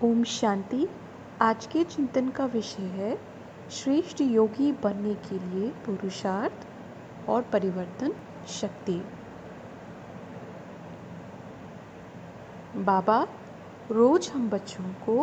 ओम शांति। आज के चिंतन का विषय है श्रेष्ठ योगी बनने के लिए पुरुषार्थ और परिवर्तन शक्ति। बाबा रोज हम बच्चों को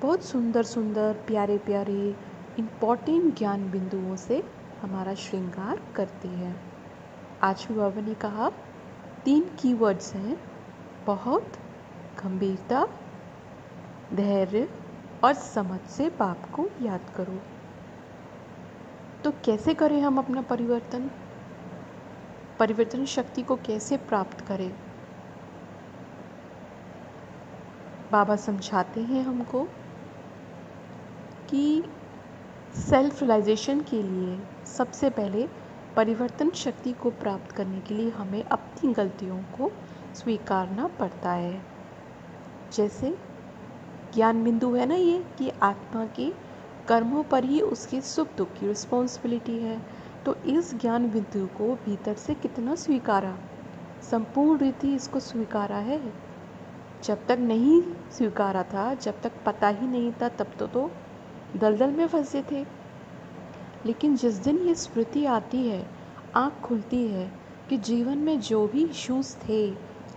बहुत सुंदर सुंदर प्यारे प्यारे इम्पॉर्टेंट ज्ञान बिंदुओं से हमारा श्रृंगार करते हैं। आज भी बाबा ने कहा 3 कीवर्ड्स हैं, बहुत, गंभीरता, धैर्य और समझ से बाप को याद करो। तो कैसे करें हम अपना परिवर्तन शक्ति को कैसे प्राप्त करें? बाबा समझाते हैं हमको कि सेल्फ रियलाइजेशन के लिए सबसे पहले परिवर्तन शक्ति को प्राप्त करने के लिए हमें अपनी गलतियों को स्वीकारना पड़ता है। जैसे ज्ञान बिंदु है ना, ये कि आत्मा के कर्मों पर ही उसके सुख दुख की रिस्पॉन्सिबिलिटी है। तो इस ज्ञान बिंदु को भीतर से कितना स्वीकारा, संपूर्ण रीति इसको स्वीकारा है। जब तक नहीं स्वीकारा था, जब तक पता ही नहीं था, तब तो दलदल में फंसे थे। लेकिन जिस दिन ये स्मृति आती है, आँख खुलती है कि जीवन में जो भी इश्यूज़ थे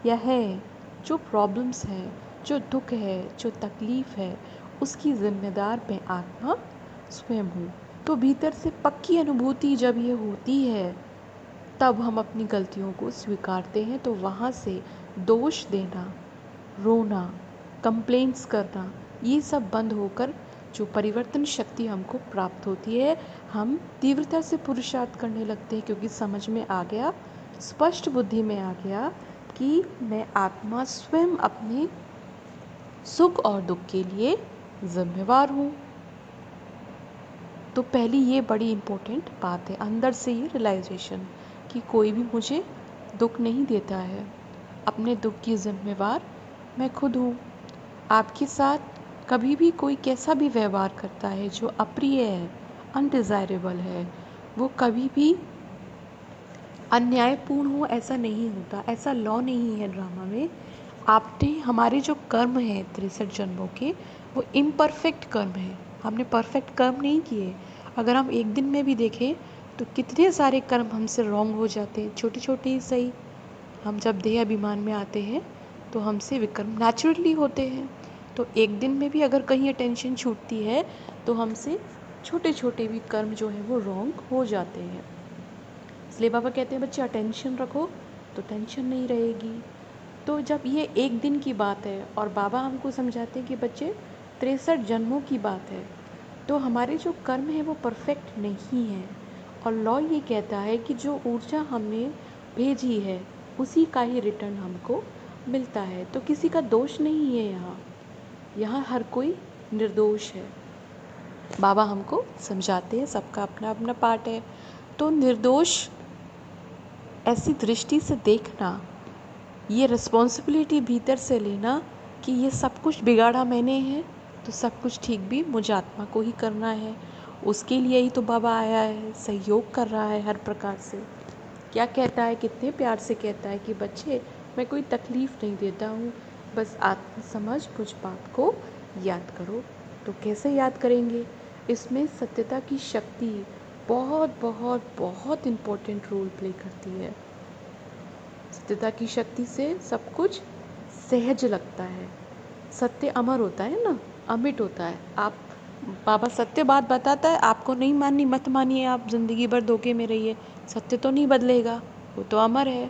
या है, जो प्रॉब्लम्स हैं, जो दुख है, जो तकलीफ़ है, उसकी ज़िम्मेदार मैं आत्मा स्वयं हूँ। तो भीतर से पक्की अनुभूति जब ये होती है, तब हम अपनी गलतियों को स्वीकारते हैं। तो वहाँ से दोष देना, रोना, कंप्लेंट्स करना, ये सब बंद होकर जो परिवर्तन शक्ति हमको प्राप्त होती है, हम तीव्रता से पुरुषार्थ करने लगते हैं, क्योंकि समझ में आ गया, स्पष्ट बुद्धि में आ गया कि मैं आत्मा स्वयं अपने सुख और दुख के लिए जिम्मेवार हूँ। तो पहली ये बड़ी इम्पोर्टेंट बात है, अंदर से ये रियलाइजेशन कि कोई भी मुझे दुख नहीं देता है, अपने दुख की जिम्मेवार मैं खुद हूँ। आपके साथ कभी भी कोई कैसा भी व्यवहार करता है जो अप्रिय है, अनडिज़ायरेबल है, वो कभी भी अन्यायपूर्ण हो, ऐसा नहीं होता। ऐसा लॉ नहीं है ड्रामा में। आपने हमारे जो कर्म हैं 63 जन्मों के, वो इम्परफेक्ट कर्म हैं। हमने परफेक्ट कर्म नहीं किए। अगर हम एक दिन में भी देखें तो कितने सारे कर्म हमसे रॉन्ग हो जाते हैं, छोटे छोटे ही सही। हम जब देह अभिमान में आते हैं तो हमसे विकर्म नेचुरली होते हैं। तो एक दिन में भी अगर कहीं अटेंशन छूटती है तो हमसे छोटे छोटे भी कर्म जो है वो रॉन्ग हो जाते हैं। इसलिए बाबा कहते हैं बच्चे अटेंशन रखो तो टेंशन नहीं रहेगी। तो जब ये एक दिन की बात है और बाबा हमको समझाते हैं कि बच्चे 63 जन्मों की बात है, तो हमारे जो कर्म है वो परफेक्ट नहीं है। और लॉ ये कहता है कि जो ऊर्जा हमने भेजी है उसी का ही रिटर्न हमको मिलता है। तो किसी का दोष नहीं है यहाँ हर कोई निर्दोष है। बाबा हमको समझाते हैं सबका अपना अपना पार्ट है। तो निर्दोष ऐसी दृष्टि से देखना, ये रिस्पॉन्सिबिलिटी भीतर से लेना कि ये सब कुछ बिगाड़ा मैंने है, तो सब कुछ ठीक भी मुझे आत्मा को ही करना है। उसके लिए ही तो बाबा आया है, सहयोग कर रहा है हर प्रकार से। क्या कहता है, कितने प्यार से कहता है कि बच्चे मैं कोई तकलीफ़ नहीं देता हूँ, बस आत्मा समझ मुझ बात को याद करो। तो कैसे याद करेंगे? इसमें सत्यता की शक्ति बहुत बहुत बहुत इम्पोर्टेंट रोल प्ले करती है। सत्यता की शक्ति से सब कुछ सहज लगता है। सत्य अमर होता है ना, अमिट होता है। आप बाबा सत्य बात बताता है, आपको नहीं माननी मत मानिए, आप ज़िंदगी भर धोखे में रहिए, सत्य तो नहीं बदलेगा, वो तो अमर है,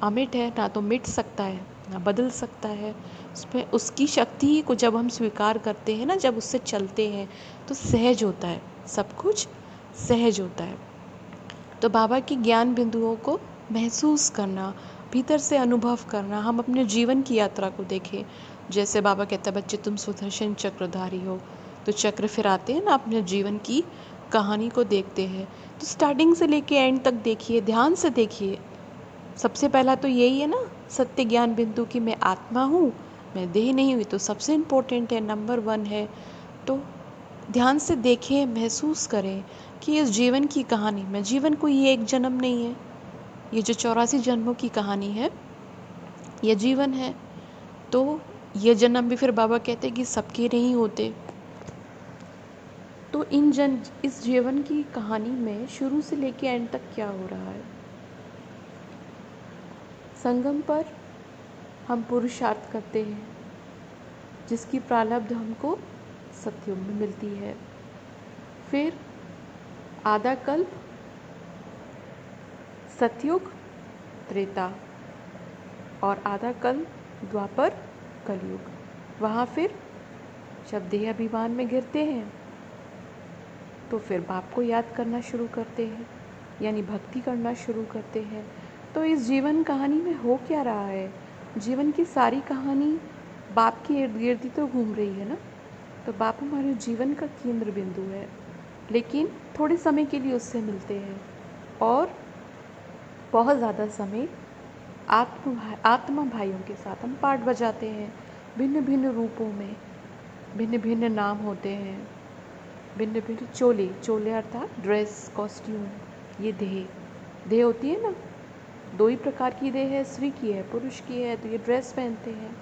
अमिट है, ना तो मिट सकता है ना बदल सकता है। उसमें उसकी शक्ति को जब हम स्वीकार करते हैं ना, जब उससे चलते हैं तो सहज होता है, सब कुछ सहज होता है। तो बाबा की ज्ञान बिंदुओं को महसूस करना, भीतर से अनुभव करना, हम अपने जीवन की यात्रा को देखें। जैसे बाबा कहता है बच्चे तुम सुदर्शन चक्रधारी हो, तो चक्र फिर आते हैं ना, अपने जीवन की कहानी को देखते हैं। तो स्टार्टिंग से लेके एंड तक देखिए, ध्यान से देखिए। सबसे पहला तो यही है ना, सत्य ज्ञान बिंदु की मैं आत्मा हूँ, मैं देह नहीं हुई, तो सबसे इम्पोर्टेंट है, नंबर 1 है। तो ध्यान से देखें, महसूस करें कि इस जीवन की कहानी में, जीवन कोई ये एक जन्म नहीं है, ये जो 84 जन्मों की कहानी है ये जीवन है। तो ये जन्म भी फिर बाबा कहते कि सबके नहीं होते। तो इस जीवन की कहानी में शुरू से लेके एंड तक क्या हो रहा है। संगम पर हम पुरुषार्थ करते हैं, जिसकी प्रारब्ध हमको सतयुग में मिलती है। फिर आधा कल्प सतयुग त्रेता और आधा कल्प द्वापर कलयुग। वहाँ फिर जब देह अभिमान में गिरते हैं तो फिर बाप को याद करना शुरू करते हैं, यानी भक्ति करना शुरू करते हैं। तो इस जीवन कहानी में हो क्या रहा है? जीवन की सारी कहानी बाप के इर्द गिर्द ही तो घूम रही है ना। तो बाप हमारे जीवन का केंद्र बिंदु है, लेकिन थोड़े समय के लिए उससे मिलते हैं और बहुत ज़्यादा समय आत्मा भाइयों के साथ हम पाठ बजाते हैं। भिन्न भिन्न रूपों में भिन्न भिन्न नाम होते हैं, भिन्न भिन्न चोले अर्थात ड्रेस कॉस्ट्यूम। ये देह होती है ना, दो ही प्रकार की देह है, स्त्री की है पुरुष की है। तो ये ड्रेस पहनते हैं,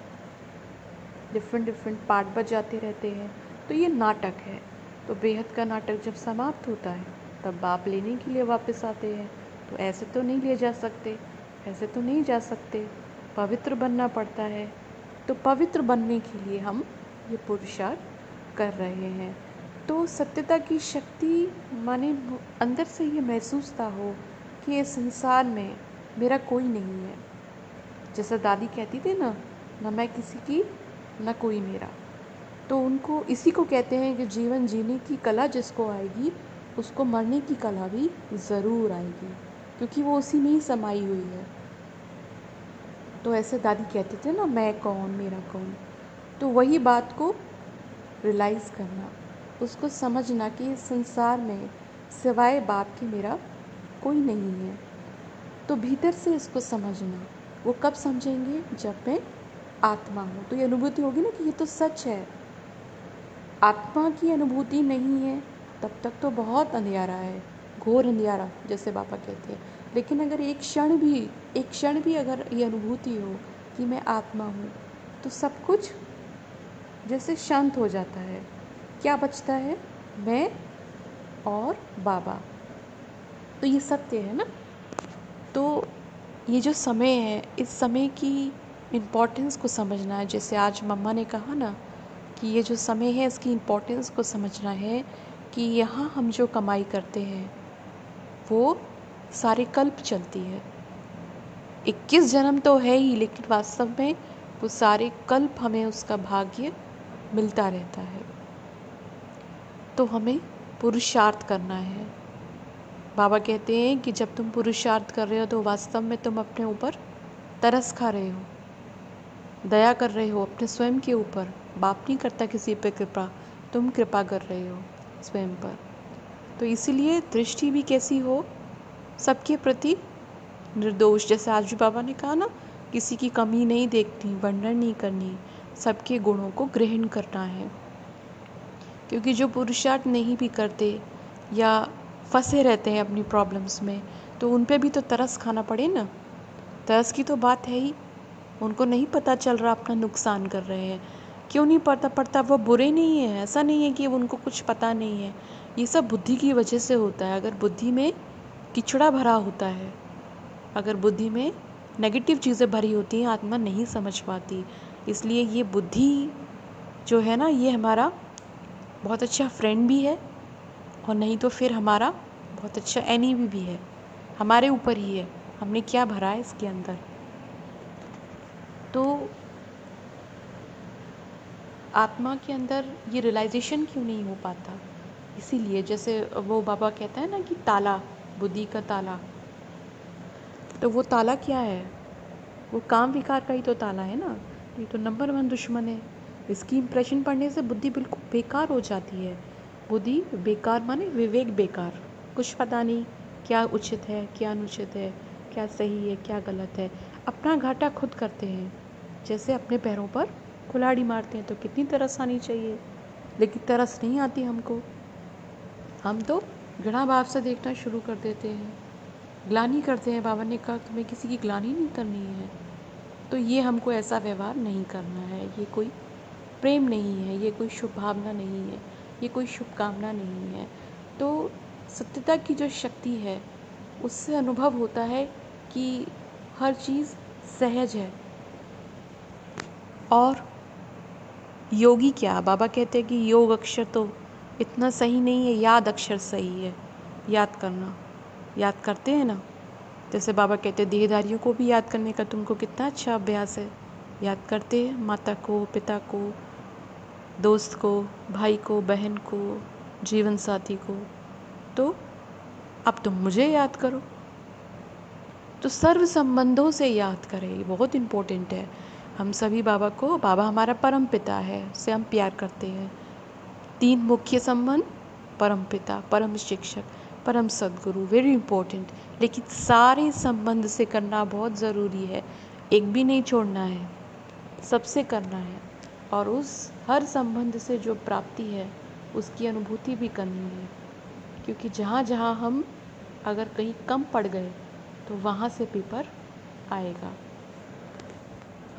डिफरेंट पार्ट बजाते रहते हैं। तो ये नाटक है। तो बेहद का नाटक जब समाप्त होता है तब बाप लेने के लिए वापस आते हैं। तो ऐसे तो नहीं ले जा सकते, ऐसे तो नहीं जा सकते, पवित्र बनना पड़ता है। तो पवित्र बनने के लिए हम ये पुरुषार्थ कर रहे हैं। तो सत्यता की शक्ति माने अंदर से ये महसूस था हो कि इस संसार में मेरा कोई नहीं है। जैसा दादी कहती थी ना मैं किसी की न कोई मेरा। तो उनको इसी को कहते हैं कि जीवन जीने की कला जिसको आएगी उसको मरने की कला भी ज़रूर आएगी, क्योंकि वो उसी में ही समाई हुई है। तो ऐसे दादी कहते थे ना, मैं कौन मेरा कौन। तो वही बात को रियलाइज़ करना, उसको समझना कि इस संसार में सिवाय बाप के मेरा कोई नहीं है। तो भीतर से इसको समझना। वो कब समझेंगे? जब मैं आत्मा हूँ। तो ये अनुभूति होगी ना कि ये तो सच है। आत्मा की अनुभूति नहीं है तब तक तो बहुत अंधियारा है, घोर अंधियारा जैसे बाबा कहते हैं। लेकिन अगर एक क्षण भी अगर ये अनुभूति हो कि मैं आत्मा हूँ, तो सब कुछ जैसे शांत हो जाता है। क्या बचता है? मैं और बाबा। तो ये सत्य है ना। तो ये जो समय है, इस समय की इम्पोर्टेंस को समझना है। जैसे आज मम्मा ने कहा ना कि ये जो समय है इसकी इम्पोर्टेंस को समझना है कि यहाँ हम जो कमाई करते हैं वो सारे कल्प चलती है। 21 जन्म तो है ही, लेकिन वास्तव में वो सारे कल्प हमें उसका भाग्य मिलता रहता है। तो हमें पुरुषार्थ करना है। बाबा कहते हैं कि जब तुम पुरुषार्थ कर रहे हो तो वास्तव में तुम अपने ऊपर तरस खा रहे हो, दया कर रहे हो अपने स्वयं के ऊपर। बाप नहीं करता किसी पे कृपा, तुम कृपा कर रहे हो स्वयं पर। तो इसीलिए दृष्टि भी कैसी हो? सबके प्रति निर्दोष। जैसे आज भी बाबा ने कहा ना, किसी की कमी नहीं देखनी, वर्णन नहीं करनी, सबके गुणों को ग्रहण करना है। क्योंकि जो पुरुषार्थ नहीं भी करते या फंसे रहते हैं अपनी प्रॉब्लम्स में, तो उन पे भी तो तरस खाना पड़े ना। तरस की तो बात है ही। उनको नहीं पता चल रहा अपना नुकसान कर रहे हैं। क्यों नहीं पता? वो बुरे नहीं है, ऐसा नहीं है कि उनको कुछ पता नहीं है। ये सब बुद्धि की वजह से होता है। अगर बुद्धि में किचड़ा भरा होता है, अगर बुद्धि में नेगेटिव चीज़ें भरी होती हैं, आत्मा नहीं समझ पाती। इसलिए ये बुद्धि जो है ना, ये हमारा बहुत अच्छा फ्रेंड भी है और नहीं तो फिर हमारा बहुत अच्छा एनिमी भी है। हमारे ऊपर ही है, हमने क्या भरा है इसके अंदर। तो आत्मा के अंदर ये रियलाइजेशन क्यों नहीं हो पाता? इसीलिए जैसे वो बाबा कहता है ना कि ताला, बुद्धि का ताला। तो वो ताला क्या है? वो काम विकार का ही तो ताला है ना। तो ये तो नंबर 1 दुश्मन है। इसकी इम्प्रेशन पड़ने से बुद्धि बिल्कुल बेकार हो जाती है। बुद्धि बेकार माने विवेक बेकार, कुछ पता नहीं क्या उचित है, क्या अनुचित है, क्या सही है, क्या गलत है। अपना घाटा खुद करते हैं। जैसे अपने पैरों पर कुल्हाड़ी मारते हैं तो कितनी तरस आनी चाहिए, लेकिन तरस नहीं आती हमको। हम तो घृणा भाव से देखना शुरू कर देते हैं, ग्लानि करते हैं। बाबा ने कहा तुम्हें किसी की ग्लानि नहीं करनी है। तो ये हमको ऐसा व्यवहार नहीं करना है, ये कोई प्रेम नहीं है, ये कोई शुभ भावना नहीं है, ये कोई शुभकामना नहीं है। तो सत्यता की जो शक्ति है उससे अनुभव होता है कि हर चीज़ सहज है। और योगी क्या, बाबा कहते हैं कि योग अक्षर तो इतना सही नहीं है, याद अक्षर सही है। याद करना, याद करते हैं ना, जैसे बाबा कहते हैं देहधारियों को भी याद करने का तुमको कितना अच्छा अभ्यास है। याद करते हैं माता को, पिता को, दोस्त को, भाई को, बहन को, जीवन साथी को। तो अब तुम मुझे याद करो। तो सर्व संबंधों से याद करें, ये बहुत इम्पोर्टेंट है। हम सभी बाबा को, बाबा हमारा परम पिता है, उससे हम प्यार करते हैं। 3 मुख्य संबंध, परम पिता, परम शिक्षक, परम सद्गुरु, वेरी इम्पोर्टेंट। लेकिन सारे संबंध से करना बहुत ज़रूरी है, एक भी नहीं छोड़ना है, सबसे करना है। और उस हर संबंध से जो प्राप्ति है उसकी अनुभूति भी करनी है, क्योंकि जहाँ जहाँ हम अगर कहीं कम पड़ गए तो वहाँ से पेपर आएगा,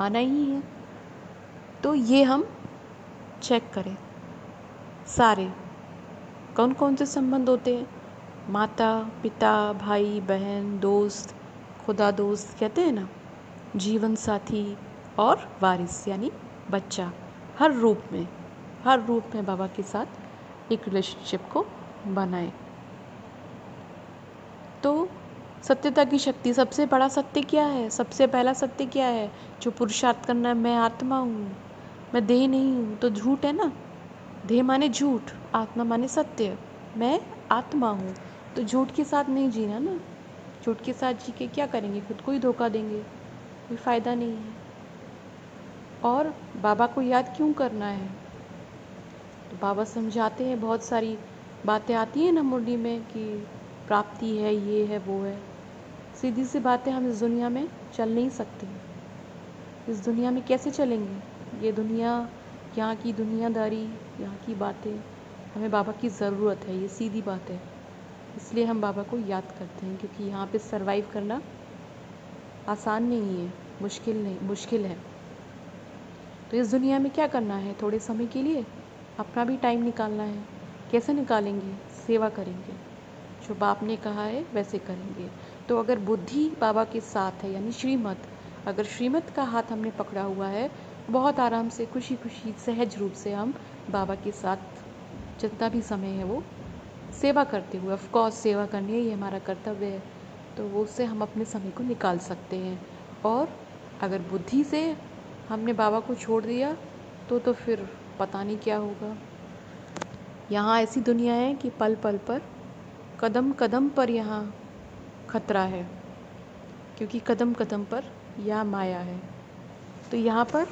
आना ही है। तो ये हम चेक करें सारे कौन कौन से संबंध होते हैं। माता, पिता, भाई, बहन, दोस्त, खुदा दोस्त कहते हैं ना, जीवन साथी और वारिस यानी बच्चा। हर रूप में बाबा के साथ एक रिलेशनशिप को बनाएं। तो सत्यता की शक्ति, सबसे बड़ा सत्य क्या है, सबसे पहला सत्य क्या है जो पुरुषार्थ करना है, मैं आत्मा हूँ, मैं देह नहीं हूँ। तो झूठ है ना, देह माने झूठ, आत्मा माने सत्य, मैं आत्मा हूँ। तो झूठ के साथ नहीं जीना ना, झूठ के साथ जी के क्या करेंगे, खुद को ही धोखा देंगे, कोई फ़ायदा नहीं है। और बाबा को याद क्यों करना है, तो बाबा समझाते हैं, बहुत सारी बातें आती हैं ना मुरली में कि प्राप्ति है, ये है, वो है। सीधी सी बातें, हम इस दुनिया में चल नहीं सकते। इस दुनिया में कैसे चलेंगे, ये दुनिया, यहाँ की दुनियादारी, यहाँ की बातें, हमें बाबा की ज़रूरत है, ये सीधी बात है। इसलिए हम बाबा को याद करते हैं, क्योंकि यहाँ पे सरवाइव करना आसान नहीं है, मुश्किल है। तो इस दुनिया में क्या करना है, थोड़े समय के लिए अपना भी टाइम निकालना है। कैसे निकालेंगे, सेवा करेंगे, जो बाप ने कहा है वैसे करेंगे। तो अगर बुद्धि बाबा के साथ है, यानी श्रीमत, अगर श्रीमत का हाथ हमने पकड़ा हुआ है, बहुत आराम से, खुशी खुशी, सहज रूप से हम बाबा के साथ जितना भी समय है वो सेवा करते हुए, ऑफ कोर्स सेवा करनी है, ये हमारा कर्तव्य है, तो वो उससे हम अपने समय को निकाल सकते हैं। और अगर बुद्धि से हमने बाबा को छोड़ दिया तो फिर पता नहीं क्या होगा। यहाँ ऐसी दुनिया है कि पल पल पर, कदम कदम पर यहाँ खतरा है, क्योंकि कदम कदम पर यह माया है। तो यहाँ पर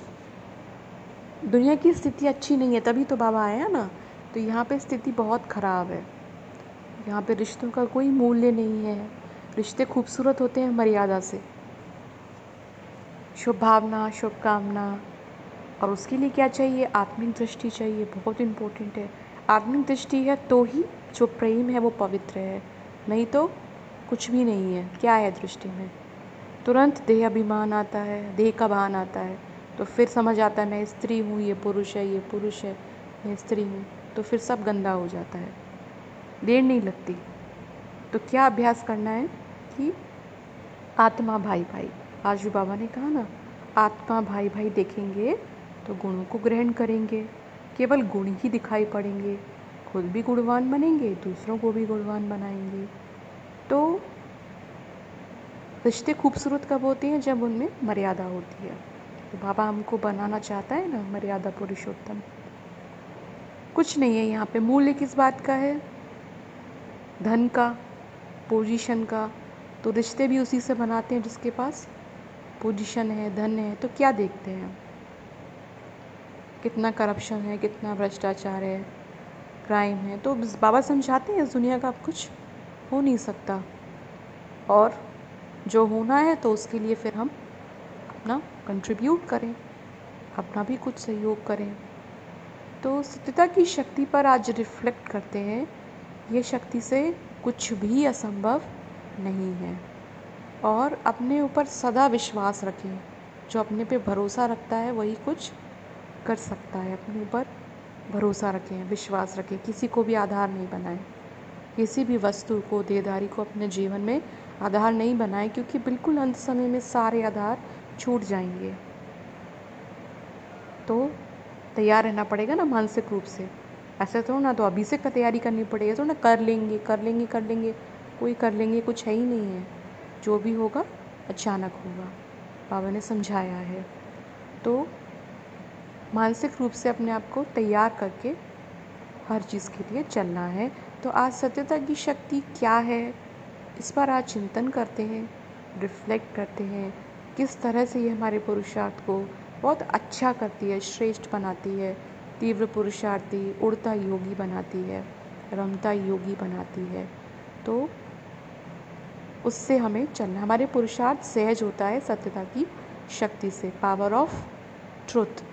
दुनिया की स्थिति अच्छी नहीं है, तभी तो बाबा आया ना। तो यहाँ पे स्थिति बहुत ख़राब है, यहाँ पे रिश्तों का कोई मूल्य नहीं है। रिश्ते खूबसूरत होते हैं मर्यादा से, शुभ भावना, शुभकामना। और उसके लिए क्या चाहिए, आत्मिक दृष्टि चाहिए, बहुत इम्पोर्टेंट है। आत्मिक दृष्टि है तो ही जो प्रेम है वो पवित्र है, नहीं तो कुछ भी नहीं है। क्या है दृष्टि में, तुरंत देह अभिमान आता है, देह का भान आता है, तो फिर समझ आता है मैं स्त्री हूँ, ये पुरुष है, ये पुरुष है, मैं स्त्री हूँ, तो फिर सब गंदा हो जाता है, देर नहीं लगती। तो क्या अभ्यास करना है कि आत्मा भाई भाई, आज भी बाबा ने कहा ना, आत्मा भाई भाई देखेंगे तो गुणों को ग्रहण करेंगे, केवल गुण ही दिखाई पड़ेंगे, खुद भी गुणवान बनेंगे, दूसरों को भी गुणवान बनाएंगे। तो रिश्ते खूबसूरत कब होते हैं, जब उनमें मर्यादा होती है। तो बाबा हमको बनाना चाहता है ना मर्यादा पुरुषोत्तम। कुछ नहीं है यहाँ पे, मूल्य किस बात का है, धन का, पोजीशन का। तो रिश्ते भी उसी से बनाते हैं जिसके पास पोजीशन है, धन है। तो क्या देखते हैं, कितना करप्शन है, कितना भ्रष्टाचार है, क्राइम है। तो बाबा समझाते हैं इस दुनिया का अब कुछ हो नहीं सकता, और जो होना है तो उसके लिए फिर हम अपना कंट्रीब्यूट करें, अपना भी कुछ सहयोग करें। तो सत्यता की शक्ति पर आज रिफ्लेक्ट करते हैं, ये शक्ति से कुछ भी असंभव नहीं है। और अपने ऊपर सदा विश्वास रखें, जो अपने पे भरोसा रखता है वही कुछ कर सकता है। अपने ऊपर भरोसा रखें, विश्वास रखें, किसी को भी आधार नहीं बनाएं, किसी भी वस्तु को, देहधारी को अपने जीवन में आधार नहीं बनाएं, क्योंकि बिल्कुल अंत समय में सारे आधार छूट जाएंगे। तो तैयार रहना पड़ेगा ना मानसिक रूप से। ऐसे तो ना, तो अभी से का तैयारी करनी पड़ेगी, तो ना कर लेंगे कर लेंगे कर लेंगे, कोई कर लेंगे कुछ है ही नहीं है। जो भी होगा अचानक होगा, बाबा ने समझाया है। तो मानसिक रूप से अपने आप को तैयार करके हर चीज़ के लिए चलना है। तो आज सत्यता की शक्ति क्या है, इस पर आज चिंतन करते हैं, रिफ्लेक्ट करते हैं, किस तरह से ये हमारे पुरुषार्थ को बहुत अच्छा करती है, श्रेष्ठ बनाती है, तीव्र पुरुषार्थी उड़ता योगी बनाती है, रमता योगी बनाती है। तो उससे हमें चलना, हमारे पुरुषार्थ सहज होता है सत्यता की शक्ति से, पावर ऑफ ट्रुथ।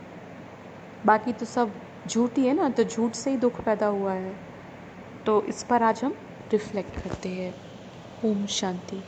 बाकी तो सब झूठ ही है ना, तो झूठ से ही दुख पैदा हुआ है। तो इस पर आज हम रिफ्लेक्ट करते हैं। ओम शांति।